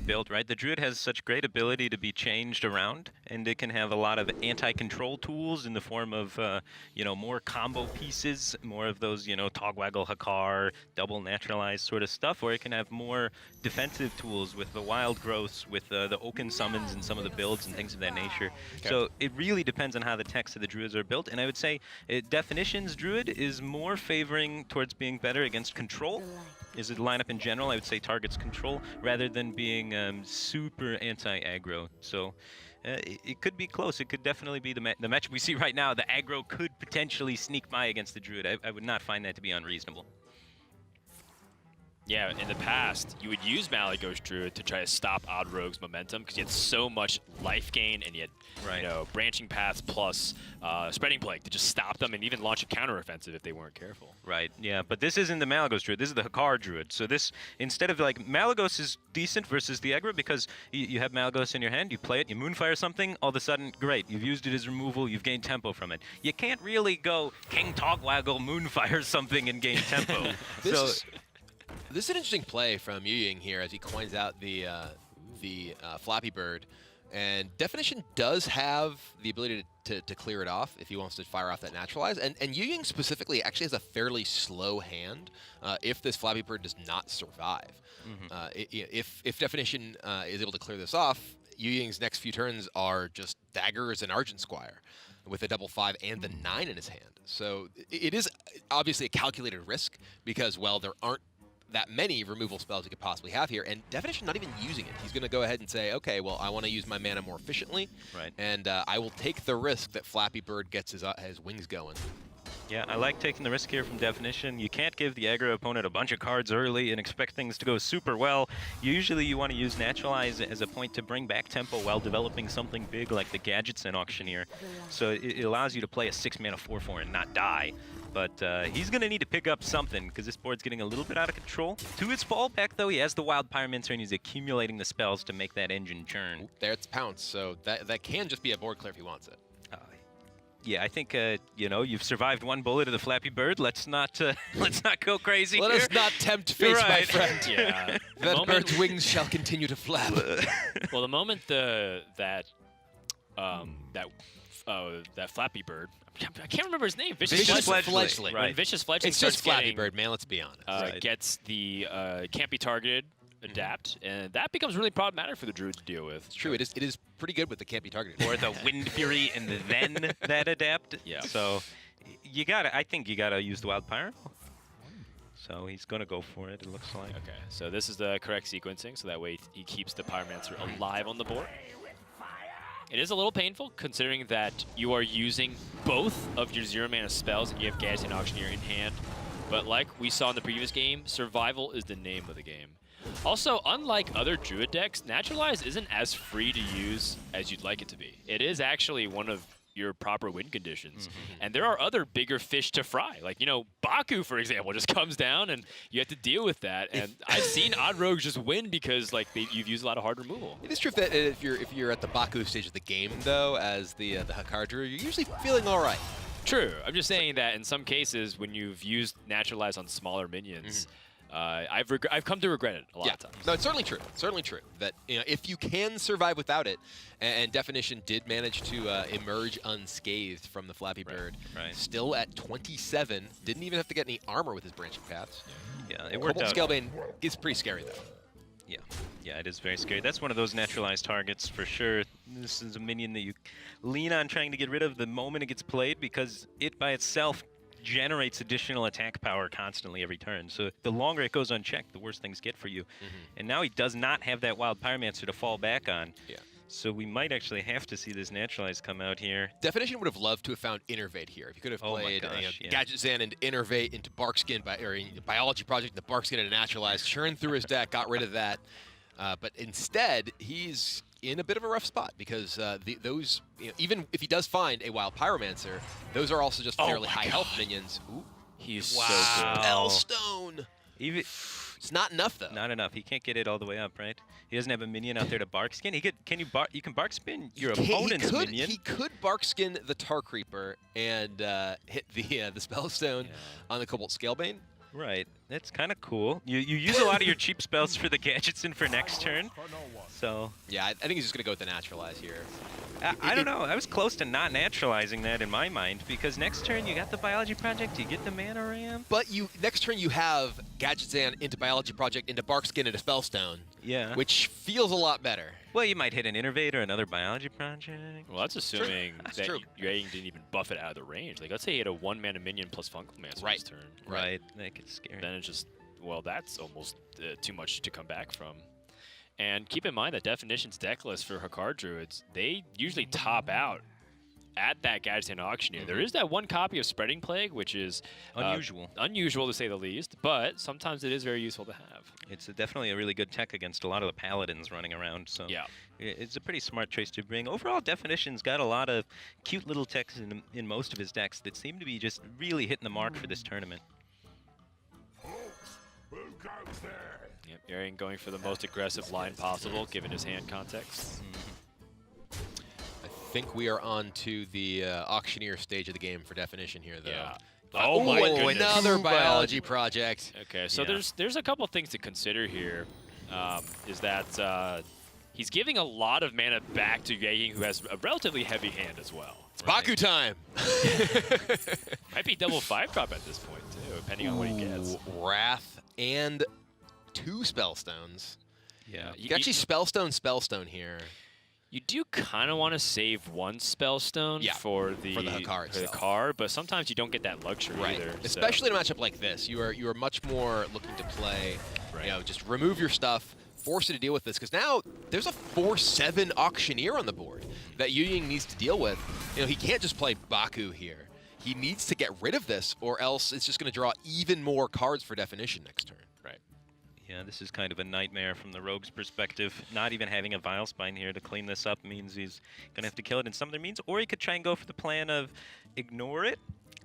built, right? The Druid has such great ability to be changed around, and it can have a lot of anti-control tools in the form of, you know, more combo pieces, more of those, you know, Togwaggle, Hakkar, double naturalized sort of stuff, or it can have more defensive tools with the wild growths, with the Oaken summons and some of the builds and things of that nature. Okay. So it really depends on how the techs of the Druids are built, and I would say Definition's Druid is more favoring towards being better against control. Is it lineup in general? I would say targets control rather than being super anti-aggro. So it could be close. It could definitely be the matchup we see right now. The aggro could potentially sneak by against the Druid. I would not find that to be unreasonable. Yeah, in the past, you would use Malygos Druid to try to stop Odd Rogue's momentum because you had so much life gain and you had, you know, branching paths plus spreading plague to just stop them and even launch a counteroffensive if they weren't careful. Right, yeah, but this isn't the Malygos Druid, this is the Hakkar Druid. So this, instead of like, Malygos is decent versus the aggro because you have Malygos in your hand, you play it, you Moonfire something, all of a sudden, great, you've used it as removal, you've gained tempo from it. You can't really go King Togwaggle, Moonfire something and gain tempo. This is an interesting play from yueying here as he coins out the Flappy Bird. And Definition does have the ability to clear it off if he wants to fire off that Naturalize. And yueying specifically actually has a fairly slow hand if this Flappy Bird does not survive. If Definition is able to clear this off, yueying's next few turns are just Daggers and Argent Squire with a 5/5 and the 9 in his hand. So it is obviously a calculated risk because, well, there aren't that many removal spells you could possibly have here, and Definition not even using it. He's going to go ahead and say, okay, well, I want to use my mana more efficiently, and I will take the risk that Flappy Bird gets his wings going. Yeah, I like taking the risk here from Definition. You can't give the aggro opponent a bunch of cards early and expect things to go super well. Usually you want to use Naturalize as a point to bring back tempo while developing something big like the Gadgets and Auctioneer. So it allows you to play a 6-mana 4/4 and not die. But he's going to need to pick up something because this board's getting a little bit out of control. To his fallback, though, he has the Wild Pyromancer and he's accumulating the spells to make that engine churn. Ooh, there it's Pounce, so that can just be a board clear if he wants it. Yeah, I think you know, you've survived one bullet of the Flappy Bird. Let's not go crazy. Let us not tempt fate, my friend. Yeah, that bird's wings shall continue to flap. Well, the moment that Flappy Bird, I can't remember his name. Vicious Fledgling. Right. Vicious Fledgling. It's just Flappy Bird, man. Let's be honest. Gets the can't be targeted. Adapt, and that becomes really problematic for the Druid to deal with. It's true. It is pretty good with the can't be targeted. Or the Wind Fury and then that adapt. Yeah. So I think you gotta use the Wild Pyro. So he's gonna go for it. It looks like. Okay. So this is the correct sequencing. So that way he keeps the Pyromancer alive on the board. It is a little painful considering that you are using both of your 0-mana spells and you have Gadget and Auctioneer in hand. But like we saw in the previous game, survival is the name of the game. Also, unlike other Druid decks, Naturalize isn't as free to use as you'd like it to be. It is actually one of your proper win conditions. And there are other bigger fish to fry. Like, you know, Baku, for example, just comes down and you have to deal with that. And I've seen Odd Rogues just win because like you've used a lot of hard removal. It is true that if you're at the Baku stage of the game, though, as the Hakkar Druid, you're usually feeling all right. True. I'm just saying that in some cases, when you've used Naturalize on smaller minions, I've come to regret it a lot of times. No, it's certainly true. It's certainly true that, you know, if you can survive without it, and Definition did manage to emerge unscathed from the Flappy Bird, still at 27, didn't even have to get any armor with his branching paths. Yeah, it worked out. Scalebane is pretty scary though. Yeah, it is very scary. That's one of those naturalized targets for sure. This is a minion that you lean on trying to get rid of the moment it gets played because it by itself generates additional attack power constantly every turn. So the longer it goes unchecked, the worse things get for you. And now he does not have that Wild Pyromancer to fall back on. So we might actually have to see this Naturalize come out here. Definition would have loved to have found Innervate here. If you could have played Gadget Zan and Innervate into Barkskin, or Biology Project into Barkskin and Naturalize, churned through his deck, got rid of that. But instead, he's in a bit of a rough spot because those, you know, even if he does find a Wild Pyromancer, those are also just fairly high health minions. Ooh. He's so good. Spellstone! Even it's not enough though. Not enough. He can't get it all the way up, right? He doesn't have a minion out there to Barkskin. You can Barkspin your opponent's minion. He could Barkskin the Tar Creeper and hit the Spellstone on the Cobalt Scalebane. Right. It's kind of cool. You use a lot of your cheap spells for the gadgets and for next turn. So Yeah, I think he's just going to go with the Naturalize here. I don't know. I was close to not naturalizing that in my mind because next turn you got the Biology Project, you get the Mana Ramp. But next turn you have Gadgetzan into Biology Project, into Barkskin, into Spellstone. Yeah. Which feels a lot better. Well, you might hit an Innervate or another Biology Project. Well, that's assuming That's that true. yueying didn't even buff it out of the range. Like, let's say he had a 1-mana minion plus Fungal Mancer Right. this turn. Right. That gets scary. Then it's just, well, that's almost too much to come back from. And keep in mind that Definition's deck list for Hakkar Druids, they usually top out at that Gadgetzan Auctioneer. There is that one copy of Spreading Plague, which is Unusual. Unusual to say the least, but sometimes it is very useful to have. It's definitely a really good tech against a lot of the paladins running around. So Yeah. it's a pretty smart choice to bring. Overall, Definition's got a lot of cute little techs in most of his decks that seem to be just really hitting the mark for this tournament. Yep, yueying going for the most aggressive line possible, given his hand context. I think we are on to the Auctioneer stage of the game for Definition here, though. Yeah. Oh my goodness. another Two Biology Project. Okay, so Yeah. there's a couple things to consider here. Is that he's giving a lot of mana back to yueying, who has a relatively heavy hand as well. It's Baku time. Might be double 5-drop at this point too, depending on what he gets. Ooh, Wrath and 2 Spellstones. Yeah. You can actually Spellstone here. You do kind of want to save one Spellstone for the Hakkar itself. Hakkar, but sometimes you don't get that luxury either. Especially in a matchup like this. You are much more looking to play, you know, just remove your stuff, force it to deal with this, because now there's a 4/7 Auctioneer on the board that yueying needs to deal with. You know, he can't just play Baku here. He needs to get rid of this, or else it's just going to draw even more cards for Definition next turn. Right. Yeah, this is kind of a nightmare from the Rogue's perspective. Not even having a Vile Spine here to clean this up means he's going to have to kill it in some other means, or he could try and go for the plan of ignore it,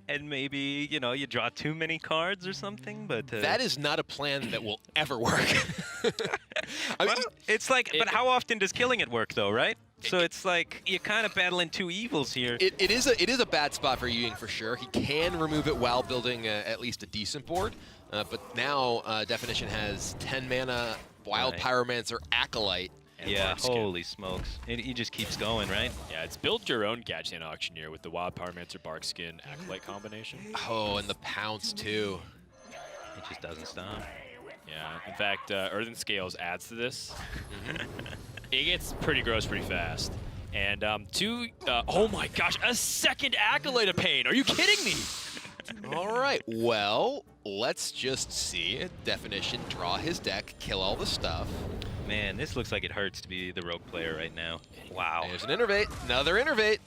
and maybe, you know, you draw too many cards or something, but... That is not a plan that will ever work. I mean, well, it's like, but how often does killing it work, though, right? So it's like, you're kind of battling two evils here. It is a bad spot for yueying for sure. He can remove it while building at least a decent board, but now Definition has 10 mana, Wild Pyromancer, Acolyte. And Yeah, Barkskin. holy smokes. He just keeps going, right? Yeah, it's build your own Gadgetzan Auctioneer with the Wild Pyromancer, Barkskin, Acolyte combination. Oh, and the Pounce too. It just doesn't stop. Yeah, in fact, Earthen Scales adds to this. It gets pretty gross pretty fast. And oh my gosh, a second Acolyte of Pain. Are you kidding me? All right, well, let's just see Definition draw his deck, kill all the stuff. Man, this looks like it hurts to be the Rogue player right now. Wow. There's an Innervate, another Innervate.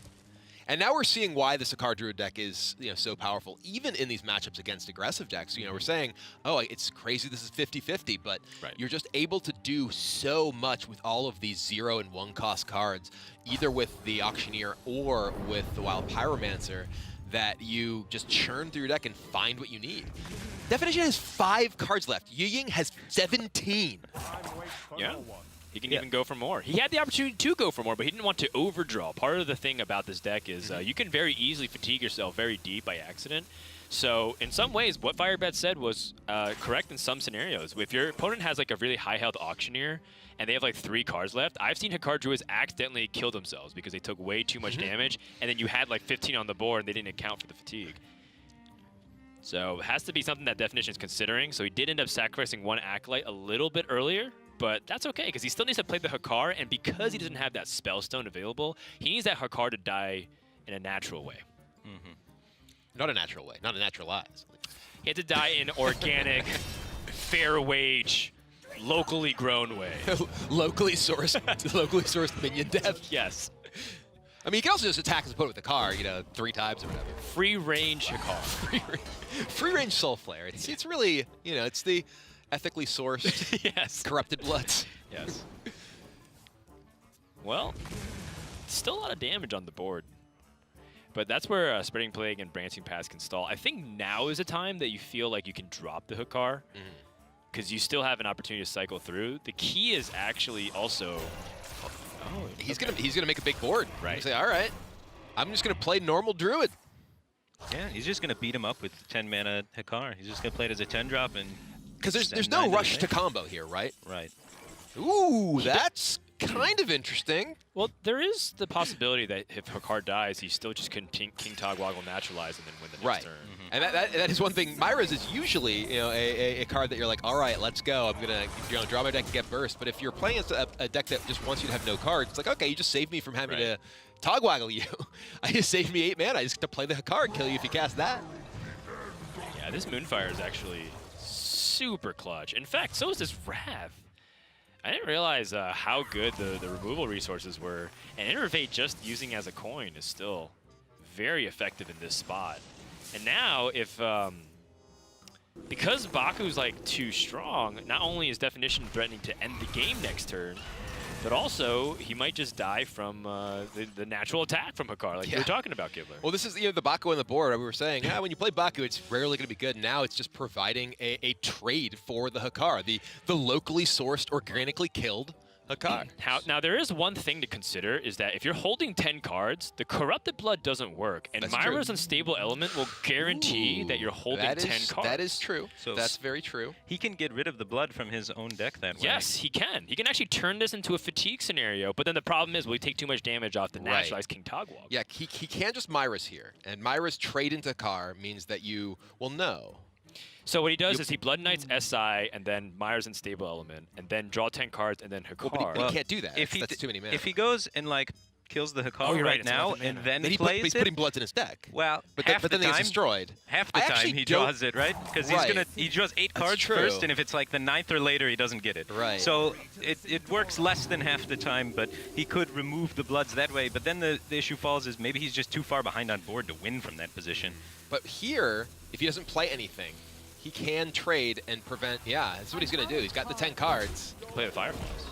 And now we're seeing why this Hakkar Druid deck is, you know, so powerful, even in these matchups against aggressive decks. You know, we're saying, oh, it's crazy this is 50-50, but you're just able to do so much with all of these 0 and 1 cost cards, either with the Auctioneer or with the Wild Pyromancer, that you just churn through your deck and find what you need. Definition has 5 cards left. yueying has 17. Yeah. He can even go for more. He had the opportunity to go for more, but he didn't want to overdraw. Part of the thing about this deck is you can very easily fatigue yourself very deep by accident. So in some ways, what Firebet said was correct in some scenarios. If your opponent has like a really high health Auctioneer and they have like 3 cards left, I've seen Hakkar Druids accidentally kill themselves because they took way too much damage, and then you had like 15 on the board and they didn't account for the fatigue. So it has to be something that Definition is considering. So he did end up sacrificing 1 Acolyte a little bit earlier, but that's okay, because he still needs to play the Hakkar, and because he doesn't have that Spellstone available, he needs that Hakkar to die in a natural way. Not a natural way, not a naturalize. He had to die in organic, fair wage, locally grown way. locally sourced minion death. Yes. I mean, you can also just attack his opponent with a car, you know, 3 times or whatever. Free range Hakkar. Free range Soul Flare. It's really, you know, it's the ethically sourced, Yes. corrupted bloods. Yes. Well, still a lot of damage on the board. But that's where Spreading Plague and Branching Paths can stall. I think now is a time that you feel like you can drop the Hakkar, because you still have an opportunity to cycle through. The key is actually also... He's gonna make a big board. Right. Say, all right, I'm just gonna play normal Druid. Yeah, he's just going to beat him up with 10 mana Hakkar. He's just going to play it as a 10-drop and... Because there's send no 9 to rush the to combo here, right? Right. Ooh, that's kind of interesting. Well, there is the possibility that if Hakkar dies, he still just can King Togwaggle naturalize and then win the next Right. turn. And that is one thing. Myra's is usually a card that you're like, all right, let's go. I'm gonna draw my deck and get burst. But if you're playing a deck that just wants you to have no cards, it's like, okay, you just saved me from having to Togwaggle you. I just saved me 8 mana. I just get to play the Hakkar and kill you if you cast that. Yeah, this Moonfire is actually super clutch. In fact, so is this Rav. I didn't realize how good the removal resources were. And Innervate just using as a coin is still very effective in this spot. And now, if because Baku's like too strong, not only is Definition threatening to end the game next turn, but also he might just die from the natural attack from Hakkar, like you were talking about, Gibbler. Well, this is the Baku on the board. We were saying, when you play Baku, it's rarely going to be good. Now it's just providing a trade for the Hakkar, the locally sourced, organically killed Hakkar. Now, there is one thing to consider, is that if you're holding 10 cards, the Corrupted Blood doesn't work. And Myra's Unstable Element will guarantee that you're holding 10 cards. That is true. So that's very true. He can get rid of the blood from his own deck that way. Yes, he can. He can actually turn this into a fatigue scenario, but then the problem is we take too much damage off the naturalized King Togwaggle. Yeah, he can't just Myra's here. And Myra's trade into Hakkar means that you will know. So what he does is he Blood Knights SI and then Myra's Unstable Element and then draw 10 cards and then Hakkar. But he can't do that. If That's too many mana. If he goes and like kills the Hakkar right now and then plays he's it, putting bloods in his deck. well, but half then the he gets time, destroyed. Half the time he draws it, right? Because he draws 8 cards true. first, and if it's like the 9th or later, he doesn't get it. Right. So it works less than half the time, but he could remove the bloods that way. But then the issue falls is maybe he's just too far behind on board to win from that position. But here, if he doesn't play anything, he can trade and prevent. Yeah, that's what he's going to do. He's got the 10 cards. Play with Fireflies.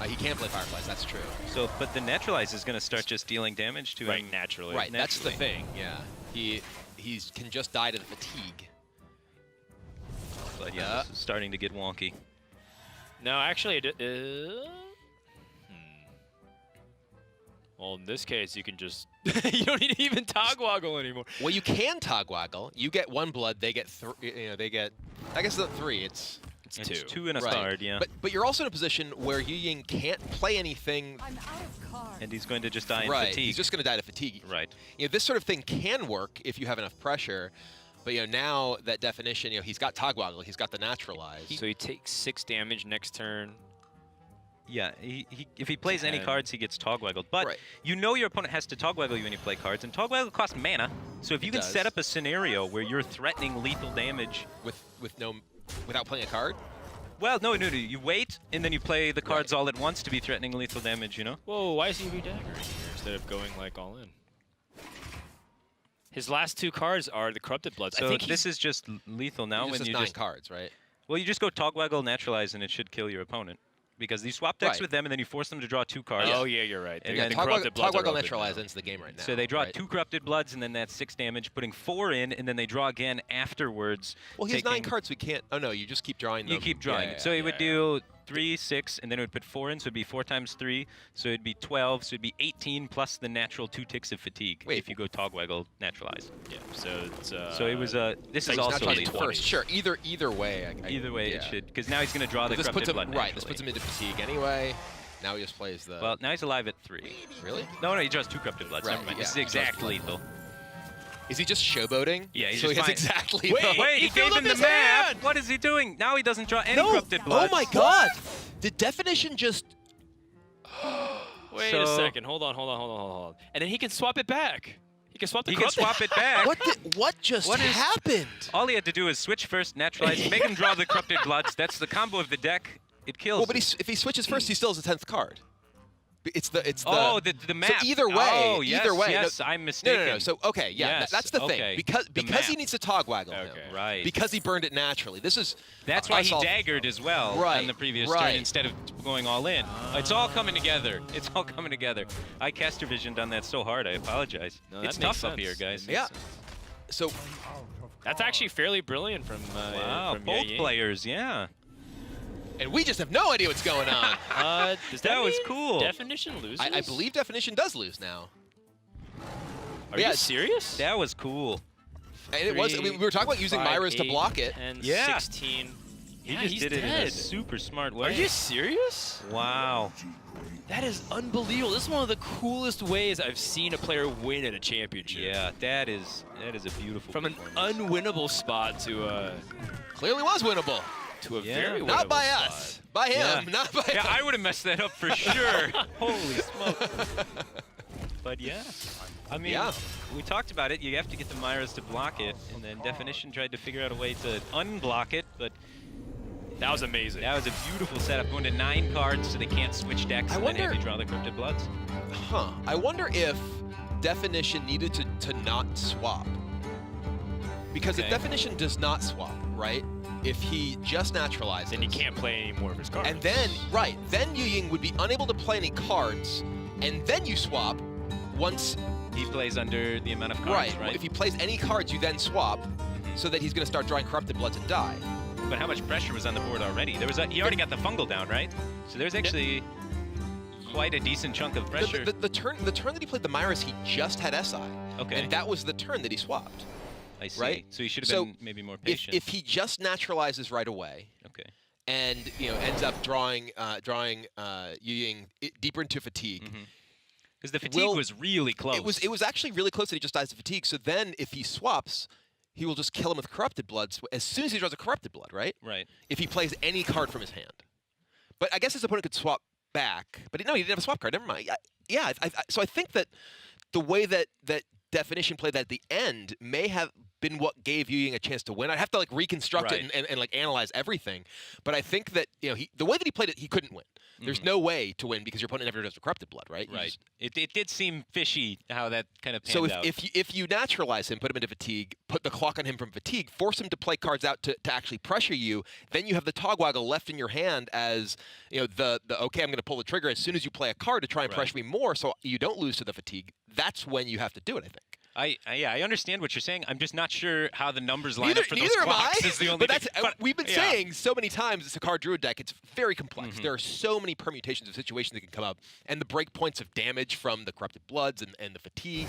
He can play Fireflies, that's true. So, but the Naturalize is going to start just dealing damage to him naturally. Right, that's the thing, yeah. He can just die to the fatigue. But yeah, this is starting to get wonky. No, actually, well, in this case, you can just... you don't need to even Togwaggle anymore. Well, you can Togwaggle. You get 1 blood, they get 3. They get... I guess not 3, it's 2. It's 2 and a card, yeah. But you're also in a position where yueying can't play anything. And he's going to just die in right. fatigue. He's just going to die to fatigue. Right. This sort of thing can work if you have enough pressure. But now that Definition, he's got Togwaggle, he's got the Naturalize. So he takes 6 damage next turn. Yeah, if he plays any cards, he gets Togwaggled. But you know your opponent has to Togwaggle you when you play cards, and Togwaggle costs mana. So if you can set up a scenario where you're threatening lethal damage without playing a card. Well, no, you wait and then you play the cards all at once to be threatening lethal damage. Whoa, why is he redaggering here instead of going like all in? His last 2 cards are the Corrupted Bloods. So I think this is just lethal now when you 9 just cards, right? Well, you just go Togwaggle, Naturalize, and it should kill your opponent. Because you swap decks with them, and then you force them to draw 2 cards. Oh, yeah, you're right. And Togwaggle Naturalize ends the game right now. So they draw 2 Corrupted Bloods, and then that's 6 damage, putting 4 in, and then they draw again afterwards. Well, he has 9 cards, we can't... Oh, no, you just keep drawing them. You keep drawing. So he would do 3, 6, and then it would put 4 in, so it'd be 4 times 3, so it'd be 12, so it'd be 18 plus the natural 2 ticks of fatigue. Wait, if you go Togwaggle, Naturalize. Yeah, so it's... so it was this is also lethal. First. Sure, either way. Either way it should, because now he's going to draw the Corrupted Blood Right, this puts him into fatigue anyway. Now he just plays the... Well, now he's alive at 3. Really? No, he draws 2 Corrupted Bloods. Never mind. This is exact lethal. Is he just showboating? Yeah, he's so just he has exactly... Wait, he gave him the map! What is he doing? Now he doesn't draw any Corrupted Bloods. Oh my god! The Definition just... Wait a second. Hold on. And then he can swap it back. He can swap the Corrupted. Swap it back. What just happened? All he had to do is switch first, Naturalize, make him draw the Corrupted Bloods. That's the combo of the deck. It kills. Well, but if he switches first, he still has a 10th card. It's the map. So either way, oh, yes, either way. Yes, I'm mistaken. No. So okay, yeah, yes, that's the thing. Because he needs to Togwaggle him. Right. Because he burned it naturally. That's why he daggered as well on the previous turn instead of going all in. It's all coming together. It's all coming together. I caster visioned on that so hard. I apologize. No, it's tough up here, guys. Yeah. So that's actually fairly brilliant from from both yueying. players. Yeah. And we just have no idea what's going on. That was cool. Definition loses? I believe Definition does lose now. Are you serious? That was cool. And it was. I mean, we were talking about using 5, Myras to 8, block it. 10, Yeah. 16. He Yeah, just he's did it in dead. a super smart way. Are you serious? Wow. That is unbelievable. This is one of the coolest ways I've seen a player win at a championship. Yeah, that is a beautiful From an performance. unwinnable spot to a Clearly was winnable. very winnable Not by spot. us. By him. Yeah. Not by Yeah, us. I would have messed that up for sure. Holy smoke. But yeah, I mean, Yeah. we talked about it. You have to get the Myras to block it, and then Definition tried to figure out a way to unblock it, but That was amazing. that was a beautiful setup. Going to 9 cards so they can't switch decks I and then have wonder- you draw the Cryptid Bloods. Huh. I wonder if Definition needed to not swap. Because if Okay. Definition does not swap, right? If he just naturalizes. Then he can't play any more of his cards. And then, then yueying would be unable to play any cards, and then you swap once. He plays under the amount of cards, right? Well, if he plays any cards, you then swap, so that he's going to start drawing Corrupted Bloods and die. But how much pressure was on the board already? There was he already got the fungal down, right? So there's actually quite a decent chunk of pressure. The turn that he played the Myras, he just had SI. Okay. And that was the turn that he swapped. I see. right? So he should have So been maybe more patient. If he just naturalizes right away, okay. and ends up drawing yueying deeper into fatigue. Because the fatigue was really close. It was actually really close that he just dies to fatigue. So then if he swaps, he will just kill him with Corrupted Bloods as soon as he draws a Corrupted Blood, right? Right. If he plays any card from his hand. But I guess his opponent could swap back. But no, he didn't have a swap card. Never mind. So I think that the way that Definition played that at the end may have been what gave yueying a chance to win. I'd have to reconstruct it and analyze everything. But I think that the way that he played it, he couldn't win. There's no way to win because your opponent never does a Corrupted Blood, right? Right. It did seem fishy how that kind of panned So out. if you naturalize him, put him into fatigue, put the clock on him from fatigue, force him to play cards out to actually pressure you, then you have the Togwaggle left in your hand as the okay, I'm going to pull the trigger as soon as you play a card to try and pressure me more, so you don't lose to the fatigue. That's when you have to do it, I think. I understand what you're saying. I'm just not sure how the numbers line up for those Neither am I. clocks. Is the only but thing. we've been saying so many times it's a Hakkar Druid deck. It's very complex. There are so many permutations of situations that can come up, and the breakpoints of damage from the Corrupted Bloods and the fatigue.